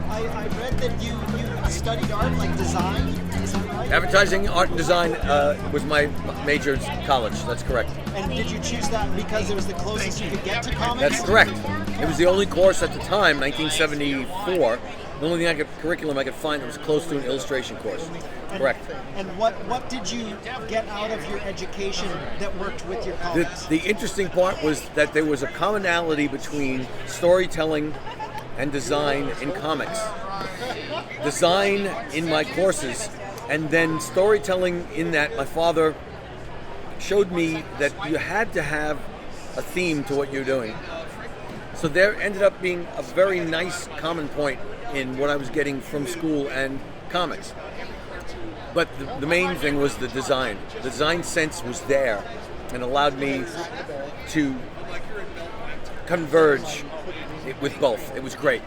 I read that you studied art, like design. Is that right? Advertising, art, and design was my major in college. That's correct. And did you choose that because it was the closest you could get to comics? That's correct. It was the only course at the time, 1974. The only curriculum I could find that was close to an illustration course. Correct. And what did you get out of your education that worked with your comics? The interesting part was that there was a commonality between storytelling and design in comics. Design in my courses, and then storytelling in that my father showed me that you had to have a theme to what you're doing. So there ended up being a very nice common point in what I was getting from school and comics. But the main thing was the design. The design sense was there and allowed me to converge with both. It was great.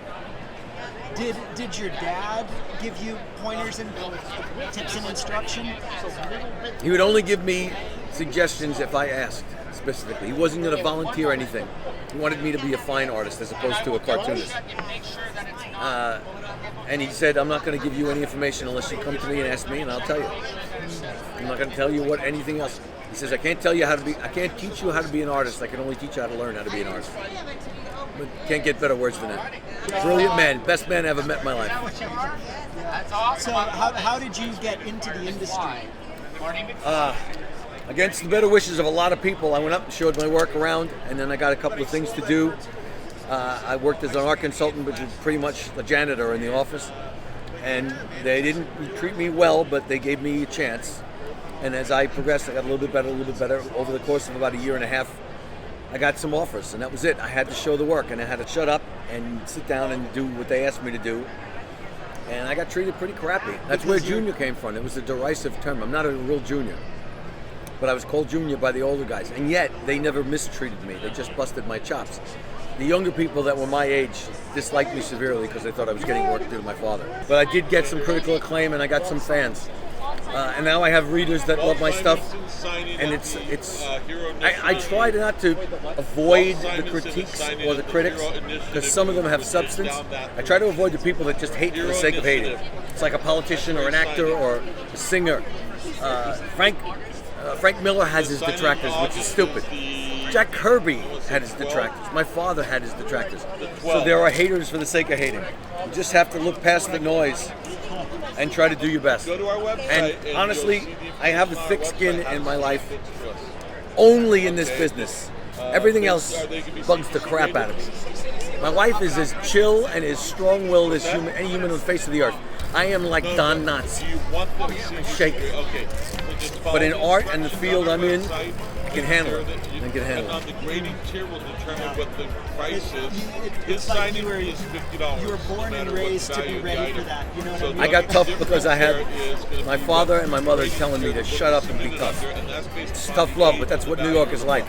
Did your dad give you pointers and tips and instruction? He would only give me suggestions if I asked specifically. He wasn't going to volunteer anything. He wanted me to be a fine artist as opposed to a cartoonist. And he said, I'm not going to give you any information unless you come to me and ask me, and I'll tell you. I'm not going to tell you anything else. He says, I can't teach you how to be an artist. I can only teach you how to learn how to be an artist. But can't get better words than that. Brilliant man, best man I ever met in my life. So how did you get into the industry? Against the better wishes of a lot of people, I went up and showed my work around, and then I got a couple of things to do. I worked as an art consultant, which was pretty much the janitor in the office. And they didn't treat me well, but they gave me a chance. And as I progressed, I got a little bit better. Over the course of about a year and a half, I got some offers, and that was it. I had to show the work, and I had to shut up and sit down and do what they asked me to do. And I got treated pretty crappy. That's where junior came from. It was a derisive term. I'm not a real junior, but I was called junior by the older guys. And yet, they never mistreated me. They just busted my chops. The younger people that were my age disliked me severely because they thought I was getting work due to my father. But I did get some critical acclaim, and I got some fans. And now I have readers that love my stuff, and I try not to avoid the critiques or the critics because some of them have substance. I try to avoid the people that just hate for the sake of hating. It's like a politician or an actor or a singer. Frank Miller has his detractors, which is stupid. Jack Kirby had his detractors. My father had his detractors. So there are haters for the sake of hating. You just have to look past the noise and try to do your best. And honestly, I have a thick skin in my life only in this business. Everything else bugs the crap out of me. My wife is as chill and as strong-willed as any human on the face of the earth. I am like Don Knotts. I shake. But in art and the field I'm in, I can handle it. I can handle it. The grading tier will determine what the price is. It's like you were born and raised to be ready for that. You know what I mean? I got tough because I had my father and my mother telling me to shut up and be tough. It's tough love, but that's what New York is like.